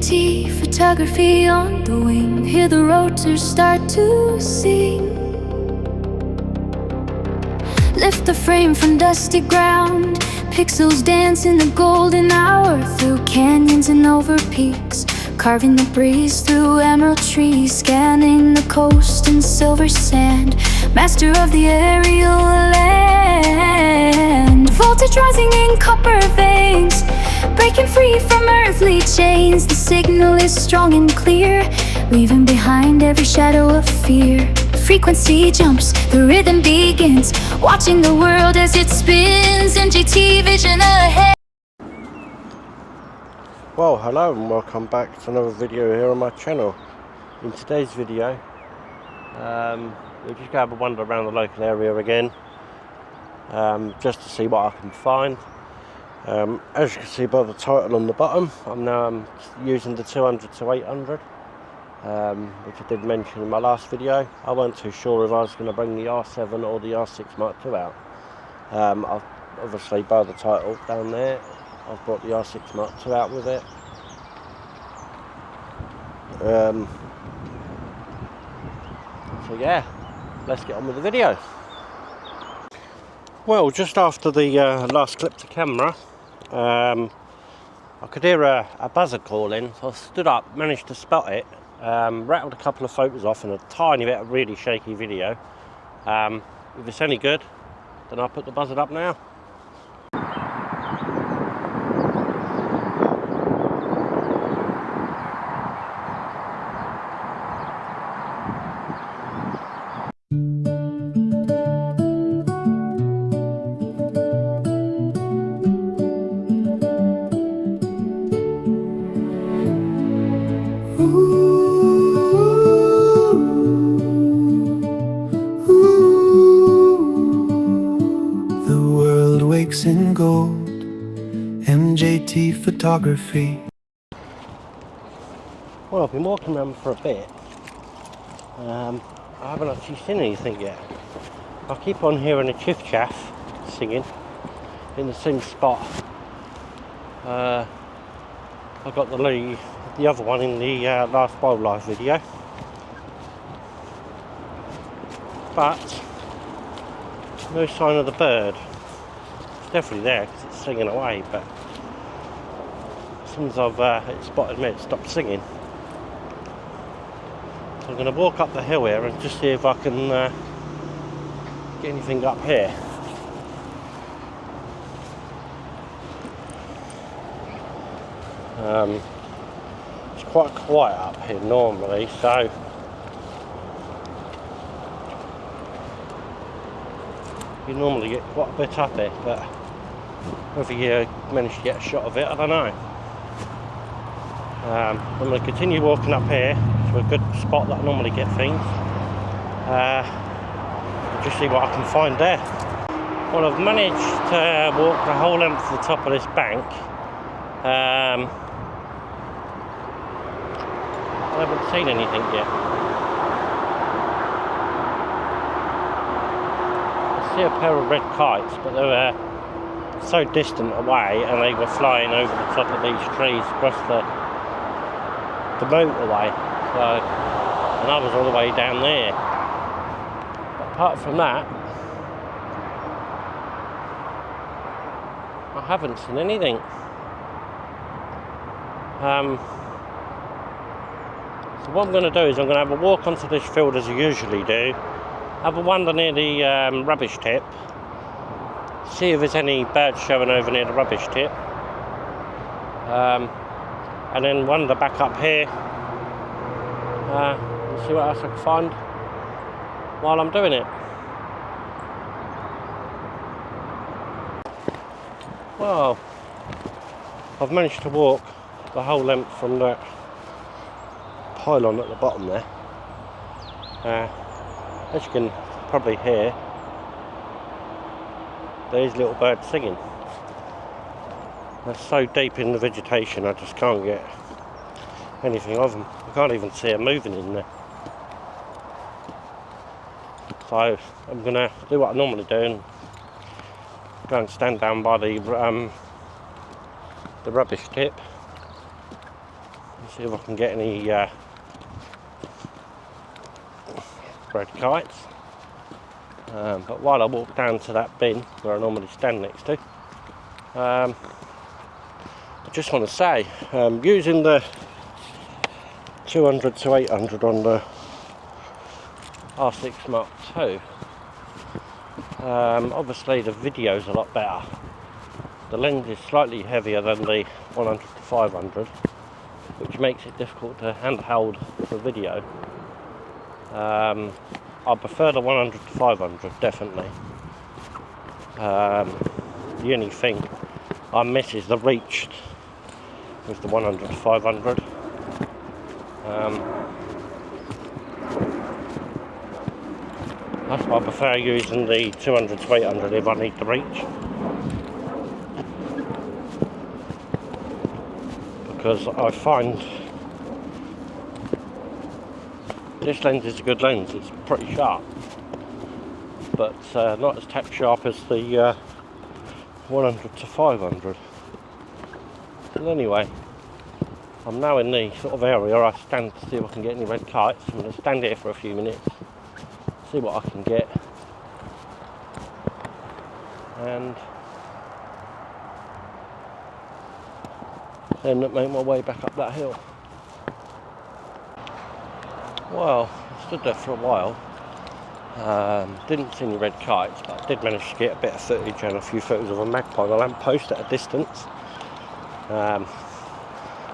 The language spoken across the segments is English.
MK2 photography on the wing. Hear the rotors start to sing. Lift the frame from dusty ground. Pixels dance in the golden hour, through canyons and over peaks, carving the breeze through emerald trees, scanning the coast in silver sand. Master of the aerial land. Voltage rising in copper veins, breaking free from earthly chains. The signal is strong and clear, leaving behind every shadow of fear. Frequency jumps, the rhythm begins, watching the world as it spins. MGT vision ahead. Well, hello and welcome back to another video here on my channel. In today's video, we're just going to have a wander around the local area again, just to see what I can find. As you can see by the title on the bottom, I'm now using the 200 to 800, which I did mention in my last video. I wasn't too sure if I was going to bring the R7 or the R6MK2 out. Obviously by the title down there, I've brought the R6MK2 out with it. So yeah, let's get on with the video. Well, just after the last clip to camera, I could hear a buzzard calling, so I stood up, managed to spot it, rattled a couple of photos off and a tiny bit of really shaky video. If it's any good, then I'll put the buzzard up now. In gold, MJT photography. Well, I've been walking around for a bit. I haven't actually seen anything yet. I keep on hearing a chiff-chaff singing in the same spot. I got the other one in the last wildlife video, but no sign of the bird. Definitely there because it's singing away, but as soon as I've it spotted me, it stopped singing. So I'm going to walk up the hill here and just see if I can get anything up here. It's quite quiet up here normally, so you normally get quite a bit up here, but whether you manage to get a shot of it, I don't know. I'm going to continue walking up here to a good spot that I normally get things. Just see what I can find there. Well, I've managed to walk the whole length of the top of this bank. I haven't seen anything yet. I see a pair of red kites, but they were so distant away and they were flying over the top of these trees across the motorway, so, and I was all the way down there. But apart from that, I haven't seen anything. So what I'm going to do is I'm going to have a walk onto this field as I usually do, have a wander near the rubbish tip, see if there's any birds showing over near the rubbish tip, and then wander back up here and see what else I can find while I'm doing it. Well, I've managed to walk the whole length from that pylon at the bottom there. As you can probably hear, there's little birds singing. They're so deep in the vegetation, I just can't get anything of them. I can't even see them moving in there. So I'm going to do what I normally do and go and stand down by the rubbish tip and see if I can get any red kites. But while I walk down to that bin where I normally stand next to, I just want to say, using the 200 to 800 on the R6MK2, obviously the video's a lot better. The lens is slightly heavier than the 100 to 500, which makes it difficult to handhold for video. I prefer the 100 to 500, definitely. The only thing I miss is the reach with the 100 to 500. That's why I prefer using the 200 to 800 if I need the reach. Because I find this lens is a good lens, it's pretty sharp, but not as tack sharp as the 100 to 500. But anyway, I'm now in the sort of area I stand to see if I can get any red kites. I'm going to stand here for a few minutes, see what I can get, and then make my way back up that hill. Well, I stood there for a while, didn't see any red kites, but I did manage to get a bit of footage and a few photos of a magpie on a lamppost at a distance. So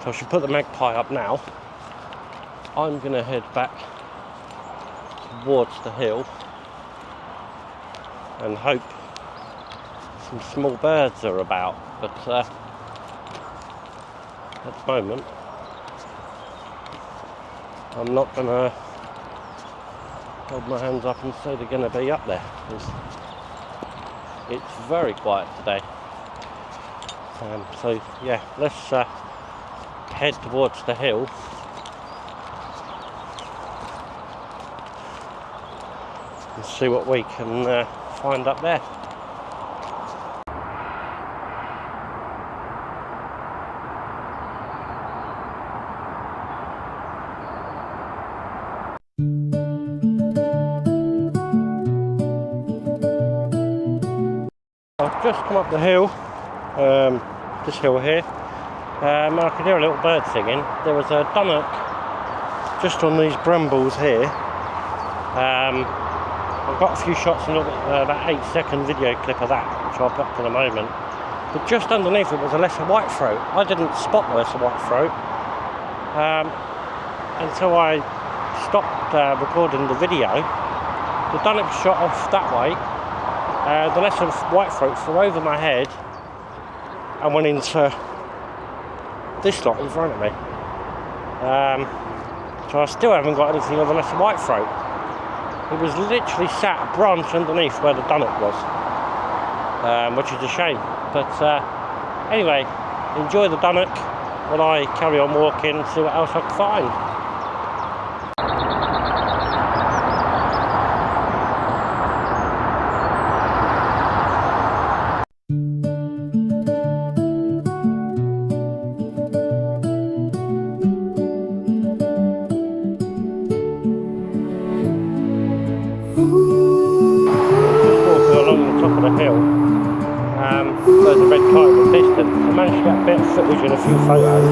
I should put the magpie up now. I'm going to head back towards the hill and hope some small birds are about, but at the moment I'm not going to hold my hands up and say they're going to be up there, because it's very quiet today. So yeah, let's head towards the hill and see what we can find up there. I've just come up the hill, this hill here, and I could hear a little bird singing. There was a dunnock just on these brambles here. I've got a few shots and that 8-second video clip of that, which I'll put up in a moment. But just underneath it was a lesser whitethroat. I didn't spot the lesser whitethroat until I stopped recording the video. The dunnock shot off that way. The lesser whitethroat flew over my head and went into this lot in front of me. So I still haven't got anything of a lesser whitethroat. It was literally sat a branch underneath where the dunnock was, which is a shame. But anyway, enjoy the dunnock while I carry on walking and see what else I can find. There's a red kite in the distance. I managed to get a bit of footage and a few photos.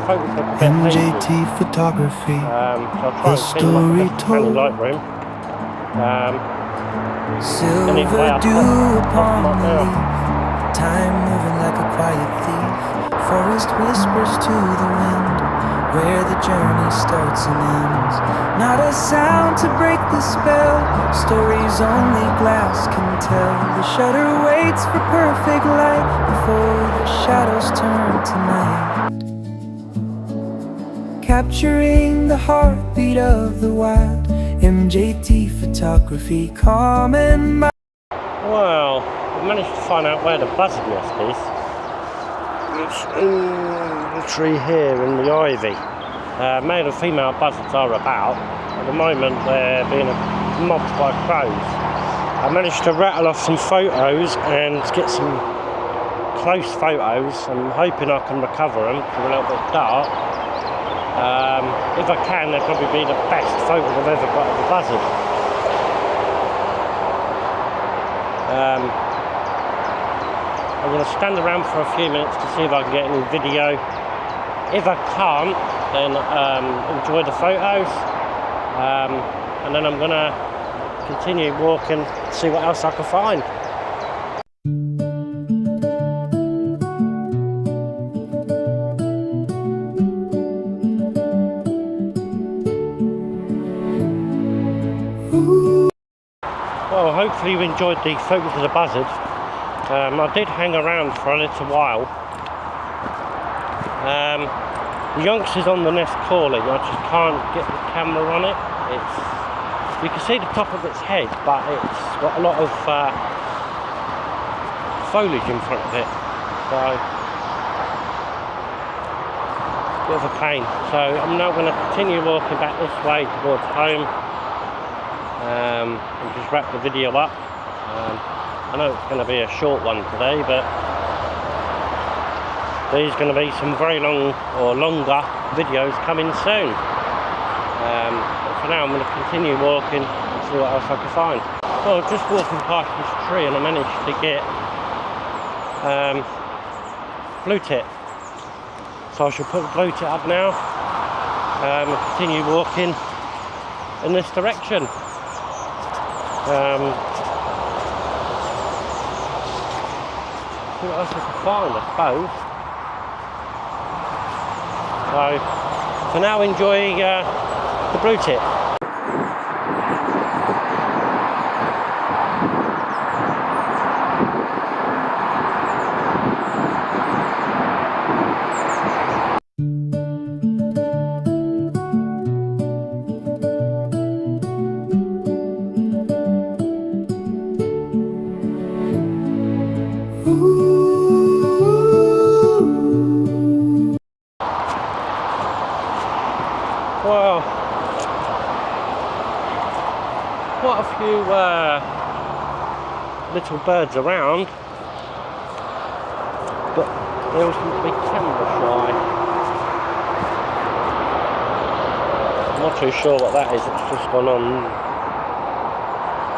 Photos look a bit MJT photography. So I'll try and see my Canon Lightroom. Silver dew upon the leaf, time moving like a quiet thief. Forest whispers to the wind, where the journey starts and ends. Not a sound to break the spell, stories only glass can tell. The shutter waits for perfect light before the shadows turn to night. Capturing the heartbeat of the wild, MJT photography, calm and mild. Well, I managed to find out where the buzzard nest is. It's in the tree here in the ivy. Male and female buzzards are about. At the moment they're being mobbed by crows. I managed to rattle off some photos and get some close photos. I'm hoping I can recover them because they're a little bit dark. If I can, they'll probably be the best photos I've ever got of the buzzard. I'm going to stand around for a few minutes to see if I can get any video. If I can't, then enjoy the photos, and then I'm going to continue walking, see what else I can find. Well, hopefully you enjoyed the photos of the buzzard. I did hang around for a little while. The youngster's on the nest calling. I just can't get the camera on it. You can see the top of its head, but it's got a lot of foliage in front of it, so bit of a pain. So I'm now going to continue walking back this way towards home, and just wrap the video up. I know it's going to be a short one today, but there's going to be some very long or longer videos coming soon. But for now I'm going to continue walking and see what else I can find. Well, just walking past this tree and I managed to get blue tit. So I shall put the blue tit up now and continue walking in this direction. See what else I can find, I suppose. So for now, enjoy the blue tit. Well, quite a few little birds around, but they all seem to be camera shy. I'm not too sure what that is. It's just gone on.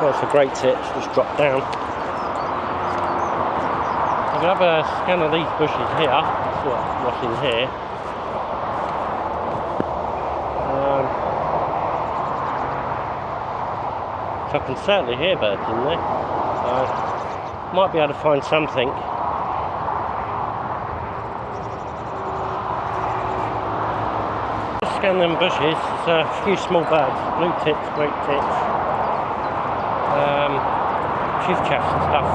Well, it's a great tit. It's just dropped down. I'm going to have a scan of these bushes here. See what's in here. I can certainly hear birds in there, so might be able to find something. Just scan them bushes. There's a few small birds, blue tits, great tits, chief chaffs and stuff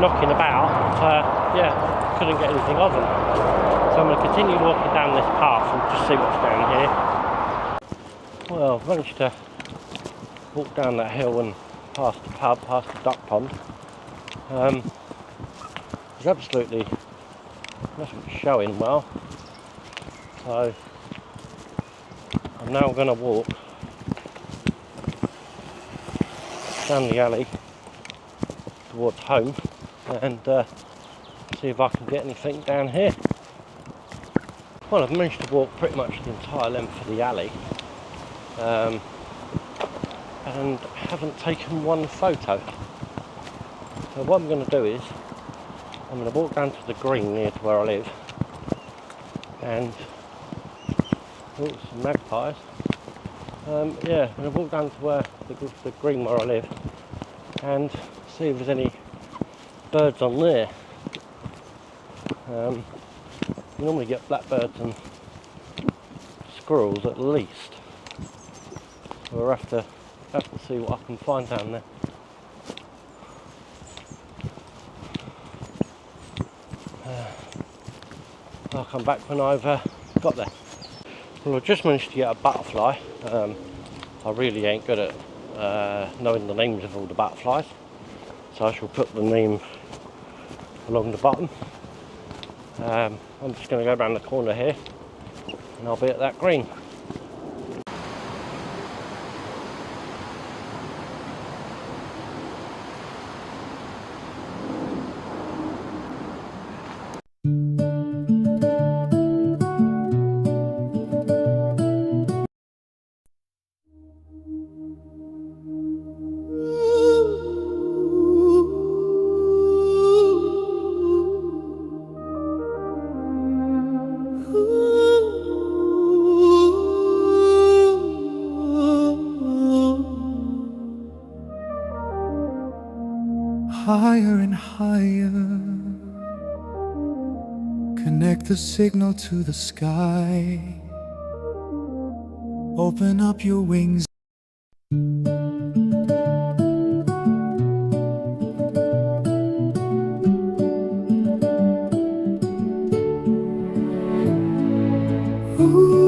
knocking about, but yeah, couldn't get anything of them. So I'm going to continue walking down this path and just see what's down here. Well, I've managed to walk down that hill and past the pub, past the duck pond. There's absolutely nothing showing well, so I'm now going to walk down the alley towards home and see if I can get anything down here. Well, I've managed to walk pretty much the entire length of the alley. And haven't taken one photo. So what I'm going to do is I'm going to walk down to the green near to where I live and some magpies. Yeah, I'm going to walk down to where the green where I live and see if there's any birds on there. You normally get blackbirds and squirrels at least. So we'll have to see what I can find down there. I'll come back when I've got there. Well, I've just managed to get a butterfly. I really ain't good at knowing the names of all the butterflies, so I shall put the name along the bottom. I'm just going to go around the corner here and I'll be at that green. higher and higher. Connect the signal to the sky. Open up your wings. Ooh.